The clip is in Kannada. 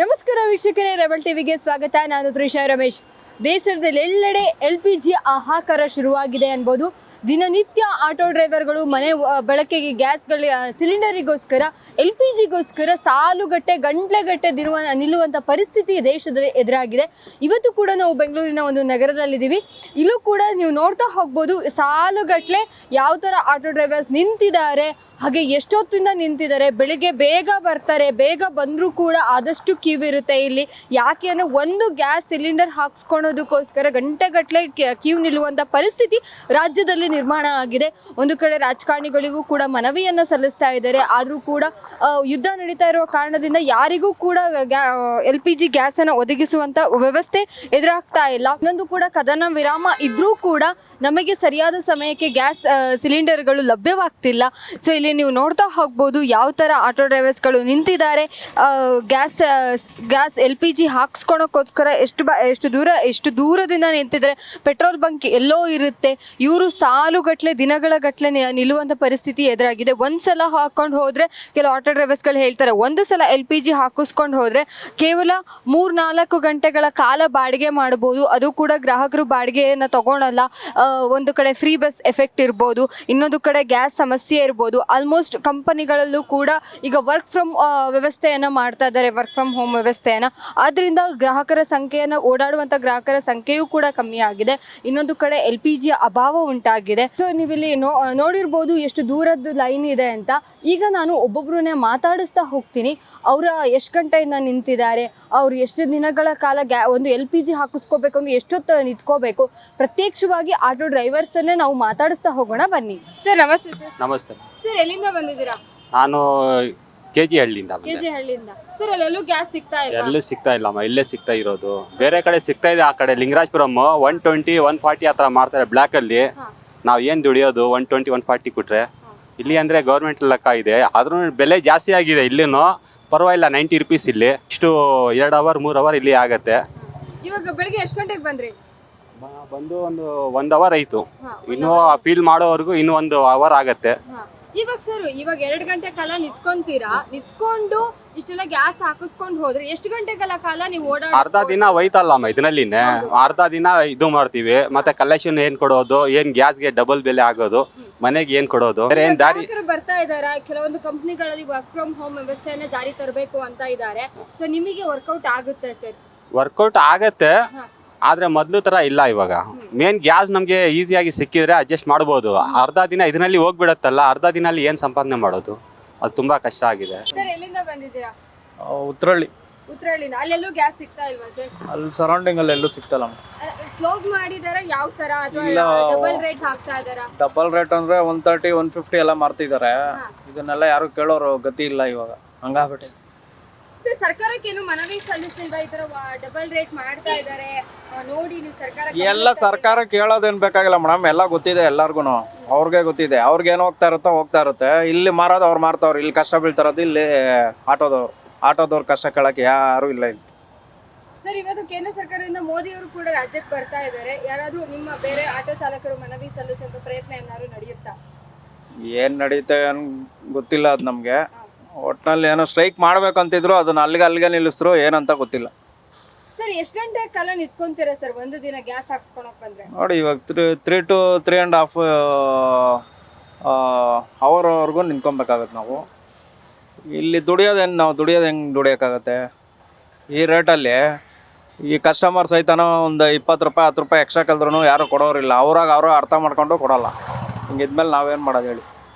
ನಮಸ್ಕಾರ ವೀಕ್ಷಕರೇ, ರೆಬಲ್ ಟಿವಿಗೆ ಸ್ವಾಗತ. ನಾನು ತ್ರಿಷಾ ರಮೇಶ್. ದೇಶದಲ್ಲೆಲ್ಲೆಡೆ LPG ಹಾಹಾಕಾರ ಶುರುವಾಗಿದೆ ಅನ್ಬೋದು. ದಿನನಿತ್ಯ ಆಟೋ ಡ್ರೈವರ್ಗಳು ಮನೆ ಬಳಕೆಗೆ ಗ್ಯಾಸ್ಗಳ ಸಿಲಿಂಡರಿಗೋಸ್ಕರ LPGಗೋಸ್ಕರ ಸಾಲುಗಟ್ಟೆ ಗಂಟೆಗಟ್ಟೆ ನಿಲ್ಲುವಂಥ ಪರಿಸ್ಥಿತಿ ದೇಶದಲ್ಲಿ ಎದುರಾಗಿದೆ. ಇವತ್ತು ಕೂಡ ನಾವು ಬೆಂಗಳೂರಿನ ಒಂದು ನಗರದಲ್ಲಿದ್ದೀವಿ. ಇಲ್ಲೂ ಕೂಡ ನೀವು ನೋಡ್ತಾ ಹೋಗ್ಬೋದು, ಸಾಲುಗಟ್ಟಲೆ ಯಾವ ಥರ ಆಟೋ ಡ್ರೈವರ್ಸ್ ನಿಂತಿದ್ದಾರೆ, ಹಾಗೆ ಎಷ್ಟೊತ್ತಿಂದ ನಿಂತಿದ್ದಾರೆ. ಬೆಳಿಗ್ಗೆ ಬೇಗ ಬರ್ತಾರೆ, ಬೇಗ ಬಂದರೂ ಕೂಡ ಆದಷ್ಟು ಕ್ಯೂ ಇರುತ್ತೆ ಇಲ್ಲಿ. ಯಾಕೆ ಅಂದರೆ ಒಂದು ಗ್ಯಾಸ್ ಸಿಲಿಂಡರ್ ಹಾಕ್ಸ್ಕೊಳೋದಕ್ಕೋಸ್ಕರ ಗಂಟೆಗಟ್ಟಲೆ ಕ್ಯೂ ನಿಲ್ಲುವಂಥ ಪರಿಸ್ಥಿತಿ ರಾಜ್ಯದಲ್ಲಿ ನಿರ್ಮಾಣ ಆಗಿದೆ. ಒಂದು ಕಡೆ ರಾಜಕಾರಣಿಗಳಿಗೂ ಕೂಡ ಮನವಿಯನ್ನು ಸಲ್ಲಿಸ್ತಾ ಇದ್ದಾರೆ. ಆದರೂ ಕೂಡ ಯುದ್ಧ ನಡೀತಾ ಇರುವ ಕಾರಣದಿಂದ ಯಾರಿಗೂ ಕೂಡ LPG ಗ್ಯಾಸನ್ನು ಒದಗಿಸುವಂಥ ವ್ಯವಸ್ಥೆ ಎದುರಾಗ್ತಾ ಇಲ್ಲ. ಇನ್ನೊಂದು ಕೂಡ ಕದನ ವಿರಾಮ ಇದ್ರೂ ಕೂಡ ನಮಗೆ ಸರಿಯಾದ ಸಮಯಕ್ಕೆ ಗ್ಯಾಸ್ ಸಿಲಿಂಡರ್ಗಳು ಲಭ್ಯವಾಗ್ತಿಲ್ಲ. ಸೊ ಇಲ್ಲಿ ನೀವು ನೋಡ್ತಾ ಹೋಗ್ಬೋದು ಯಾವ ಥರ ಆಟೋ ಡ್ರೈವರ್ಸ್ಗಳು ನಿಂತಿದ್ದಾರೆ. ಗ್ಯಾಸ್ LPG ಹಾಕ್ಸ್ಕೊಳೋಕ್ಕೋಸ್ಕರ ಎಷ್ಟು ದೂರದಿಂದ ನಿಂತಿದ್ದಾರೆ. ಪೆಟ್ರೋಲ್ ಬಂಕ್ ಎಲ್ಲೋ ಇರುತ್ತೆ. ಇವರು ಸಾಲುಗಟ್ಟಲೆ ದಿನಗಳ ಗಟ್ಟಲೆ ನಿಲ್ಲುವಂಥ ಪರಿಸ್ಥಿತಿ ಎದುರಾಗಿದೆ. ಒಂದು ಸಲ ಹಾಕ್ಕೊಂಡು ಹೋದರೆ, ಕೆಲವು ಆಟೋ ಡ್ರೈವರ್ಸ್ಗಳು ಹೇಳ್ತಾರೆ, ಒಂದು ಸಲ LPG ಹಾಕಿಸ್ಕೊಂಡು ಹೋದರೆ ಕೇವಲ 3-4 ಗಂಟೆಗಳ ಕಾಲ ಬಾಡಿಗೆ ಮಾಡ್ಬೋದು. ಅದು ಕೂಡ ಗ್ರಾಹಕರು ಬಾಡಿಗೆಯನ್ನು ತಗೊಳಲ್ಲ. ಒಂದು ಕಡೆ ಫ್ರೀ ಬಸ್ ಎಫೆಕ್ಟ್ ಇರ್ಬೋದು, ಇನ್ನೊಂದು ಕಡೆ ಗ್ಯಾಸ್ ಸಮಸ್ಯೆ ಇರ್ಬೋದು. ಆಲ್ಮೋಸ್ಟ್ ಕಂಪನಿಗಳಲ್ಲೂ ಕೂಡ ಈಗ ವರ್ಕ್ ಫ್ರಮ್ ವ್ಯವಸ್ಥೆಯನ್ನು ಮಾಡ್ತಾ ಇದ್ದಾರೆ, ವರ್ಕ್ ಫ್ರಮ್ ಹೋಮ್ ವ್ಯವಸ್ಥೆಯನ್ನು. ಆದ್ದರಿಂದ ಓಡಾಡುವಂಥ ಗ್ರಾಹಕರ ಸಂಖ್ಯೆಯೂ ಕೂಡ ಕಮ್ಮಿ ಆಗಿದೆ. ಇನ್ನೊಂದು ಕಡೆ LPG ಅಭಾವ ಉಂಟಾಗಿದೆ. ಸೊ ನೀವಿಲ್ಲಿ ನೋಡಿರ್ಬೋದು ಎಷ್ಟು ದೂರದ್ದು ಲೈನ್ ಇದೆ ಅಂತ. ಈಗ ನಾನು ಒಬ್ಬೊಬ್ಬರನ್ನೇ ಮಾತಾಡಿಸ್ತಾ ಹೋಗ್ತೀನಿ. ಅವರ ಎಷ್ಟು ಗಂಟೆಯಿಂದ ನಿಂತಿದ್ದಾರೆ, ಅವ್ರು ಎಷ್ಟು ದಿನಗಳ ಕಾಲ ಒಂದು LPG ಹಾಕಿಸ್ಕೋಬೇಕು ಅಂದ್ರೆ ಎಷ್ಟೊತ್ತು ನಿಂತ್ಕೋಬೇಕು, ಪ್ರತ್ಯಕ್ಷವಾಗಿ ಆಟೋ ಡ್ರೈವರ್ಸನ್ನೇ ನಾವು ಮಾತಾಡಿಸ್ತಾ ಹೋಗೋಣ ಬನ್ನಿ. ಸರ್ ನಮಸ್ತೆ. ಸರ್ ನಮಸ್ತೆ. ಸರ್ ಎಲ್ಲಿಂದ ಬಂದಿದ್ದೀರಾ? ನಾನು KG ಹಳ್ಳಿಯಿಂದ. ಸರ್ ಅಲ್ಲೆಲ್ಲೂ ಗ್ಯಾಸ್ ಸಿಗ್ತಾ ಇಲ್ಲ? ಎಲ್ಲೂ ಸಿಗ್ತಾ ಇಲ್ಲಮ್ಮ, ಇಲ್ಲೇ ಸಿಗ್ತಾ ಇರೋದು. ಬೇರೆ ಕಡೆ ಸಿಗ್ತಾ ಇದೆ, ಆ ಕಡೆ ಲಿಂಗರಾಜಪುರಂ 120 140 ಆ ಥರ ಮಾಡ್ತಾರೆ ಬ್ಲ್ಯಾಕ್ ಅಲ್ಲಿ. ನಾವು ಏನು ದುಡಿಯೋದು 120 140 ಕೊಟ್ರೆ. ಇಲ್ಲಿ ಅಂದ್ರೆ ಗೌರ್ಮೆಂಟ್ ಲೆಕ್ಕ ಇದೆ, ಆದ್ರೂ ಬೆಲೆ ಜಾಸ್ತಿ ಆಗಿದೆ. ಇಲ್ಲಿನೂ ಪರವಾಗಿಲ್ಲ, 90 ರೂಪೀಸ್ ಇಲ್ಲಿ. ಇಷ್ಟು 2 ಅವರ್ 3 ಅವರ್ ಇಲ್ಲಿ ಆಗತ್ತೆ. ಇವಾಗ ಬೆಳಿಗ್ಗೆ ಎಷ್ಟು ಗಂಟೆಗೆ ಬಂದ್ರಿ? ಬಂದು ಒಂದು 1 ಅವರ್ ಆಯ್ತು. ಇನ್ನೂ ಅಪೀಲ್ ಮಾಡೋವರೆಗೂ ಇನ್ನೂ 1 ಅವರ್ ಆಗತ್ತೆ. ಇವಾಗ 2 ಗಂಟೆ ಕಾಲ ನಿಂತ್ಕೊಂಡು ಇಷ್ಟೆಲ್ಲ ಗ್ಯಾಸ್ ಹಾಕಿಸ್ಕೊಂಡು ಹೋದ್ರೆ ಎಷ್ಟು ಗಂಟೆಗಳ ಕಾಲ ನೀವು ಅರ್ಧ ದಿನ ಹೋಯ್ತಲ್ಲಮ್ಮ ಇದರಲ್ಲಿನೇ. ಅರ್ಧ ದಿನ ಇದು ಮಾಡ್ತೀವಿ, ಮತ್ತೆ ಕಲೆಕ್ಷನ್ ಏನ್ ಕೊಡೋದು, ಏನ್ ಗ್ಯಾಸ್ಗೆ ಡಬಲ್ ಬೆಲೆ ಆಗೋದು, ಮನೆಗೆ ಏನ್ ಕೊಡೋದು, ಏನ್ ದಾರಿ ಬರ್ತಾ ಇದಾರೆ. ಕೆಲವೊಂದು ಕಂಪನಿಗಳಲ್ಲಿ ವರ್ಕ್ ಫ್ರಮ್ ಹೋಮ್ ವ್ಯವಸ್ಥೆಯನ್ನ ಜಾರಿ ತರಬೇಕು ಅಂತ ಇದ್ದಾರೆ. ಸೊ ನಿಮಗೆ ವರ್ಕೌಟ್ ಆಗುತ್ತೆ ಸರ್? ವರ್ಕೌಟ್ ಆಗತ್ತೆ, ಆದ್ರೆ ಮೊದ್ಲು ತರ ಇಲ್ಲ ಇವಾಗ. ಮೇನ್ ಗ್ಯಾಸ್ ನಮ್ಗೆ ಈಸಿಯಾಗಿ ಸಿಕ್ಕಿದ್ರೆ ಅಡ್ಜಸ್ಟ್ ಮಾಡಬಹುದು. ಅರ್ಧ ದಿನ ಇದರಲ್ಲಿ ಹೋಗ್ಬಿಡತ್ತಲ್ಲ, ಅರ್ಧ ದಿನ ಅಲ್ಲಿ ಏನ್ ಸಂಪಾದನೆ ಮಾಡೋದು, ಅದು ತುಂಬಾ ಕಷ್ಟ ಆಗಿದೆ. ಸರ್ ಎಲ್ಲಿಂದ ಬಂದಿದ್ದೀರಾ? ಉತ್ರಳ್ಳಿಯಿಂದ. ಅಲ್ಲೆಲ್ಲೂ ಗ್ಯಾಸ್ ಸಿಗ್ತಾ ಇಲ್ವಾ ಸರ್? ಅಲ್ಲಿ ಸರೌಂಡಿಂಗ್ ಅಲ್ಲಿ ಎಲ್ಲೂ ಸಿಗ್ತಲ್ಲ. ಕ್ಲೋಸ್ ಮಾಡಿದಾರ ಯಾವ ತರ, ಅಥವಾ ಡಬಲ್ ರೇಟ್ ಹಾಕ್ತಾ ಇದಾರಾ? ಡಬಲ್ ರೇಟ್ ಅಂದ್ರೆ 130 150 ಎಲ್ಲ ಮಾರ್ತಿದ್ದಾರೆ. ಇದನ್ನೆಲ್ಲ ಯಾರು ಕೇಳೋರು ಗತಿ ಇಲ್ಲ ಇವಾಗ, ಹಂಗಾಗ್ಬಿಟ್ಟಿದೆ. ಸರ್ ಸರ್ಕಾರಕ್ಕೆ ಏನು ಮನವಿ ಸಲ್ಲಿಸಿಲ್ವಾ? ಈ ತರ ಡಬಲ್ ರೇಟ್ ಮಾಡ್ತಾ ಇದಾರೆ ನೋಡಿ, ನೀವು ಎಲ್ಲ ಸರ್ಕಾರ ಕೇಳೋದೇನ್ ಬೇಕಾಗಿಲ್ಲ ಮೇಡಮ್, ಎಲ್ಲ ಗೊತ್ತಿದೆ ಎಲ್ಲಾರ್ಗು. ಅವ್ರಿಗೆ ಗೊತ್ತಿದೆ, ಅವ್ರಿಗೆ ಏನು ಹೋಗ್ತಾ ಇರುತ್ತೆ. ಇಲ್ಲಿ ಮಾರೋದು ಅವ್ರು ಮಾರ್ತಾವ್ರು, ಇಲ್ಲಿ ಕಷ್ಟ ಬೀಳ್ತಾರದು ಇಲ್ಲಿ ಆಟೋದವ್ರು ಕಷ್ಟ ಕೇಳಕ್ಕೆ ಯಾರು ಇಲ್ಲ ಇಲ್ಲಿ. ಸರ್ ಇವತ್ತು ಕೇಂದ್ರ ಸರ್ಕಾರದಿಂದ ಮೋದಿ ಅವರು ಕೂಡ ರಾಜ್ಯಕ್ಕೆ ಬರ್ತಾ ಇದ್ದಾರೆ. ಯಾರಾದ್ರೂ ನಿಮ್ಮ ಬೇರೆ ಆಟೋ ಚಾಲಕರು ಮನವಿ ಸಲ್ಲಿಸುವಂತ ಪ್ರಯತ್ನ ಏನಾದ್ರು ನಡೆಯುತ್ತಾ? ಏನ್ ನಡೀತೆ ಗೊತ್ತಿಲ್ಲ ಅದು ನಮ್ಗೆ. ಒಟ್ನಲ್ಲಿ ಏನೋ ಸ್ಟ್ರೈಕ್ ಮಾಡ್ಬೇಕಂತಿದ್ರು, ಅದನ್ನ ಅಲ್ಲಿಗೆ ನಿಲ್ಲಿಸ್ರು, ಏನಂತ ಗೊತ್ತಿಲ್ಲ. ಸರ್ ಎಷ್ಟು ಗಂಟೆ ಕಾಲ ನಿಂತ್ಕೊಂತೀರಾ ಸರ್ ಒಂದು ದಿನ ಗ್ಯಾಸ್ ಹಾಕ್ಸ್ಕೊಳಕ್ ಬಂದ್ರೆ? ನೋಡಿ ಇವಾಗ 3 to 3.5 ಅವರ್ವರೆಗೂ ನಿಂತ್ಕೊಬೇಕಾಗತ್ತೆ ನಾವು. ಇಲ್ಲಿ ನಾವು ದುಡಿಯೋದು ಹೆಂಗೆ ದುಡಿಯೋಕ್ಕಾಗತ್ತೆ ಈ ರೇಟಲ್ಲಿ? ಈ ಕಸ್ಟಮರ್ಸ್ ಐತಾನೋ ಒಂದು 20 ರೂಪಾಯಿ 10 ರೂಪಾಯಿ ಎಕ್ಸ್ಟ್ರಾ ಕಲ್ದ್ರೂ ಯಾರು ಕೊಡೋರಿಲ್ಲ. ಅವ್ರು ಅರ್ಥ ಮಾಡ್ಕೊಂಡು ಕೊಡೋಲ್ಲ. ಹಿಂಗಿದ್ಮೇಲೆ ನಾವೇನು ಮಾಡೋದು ಹೇಳಿ?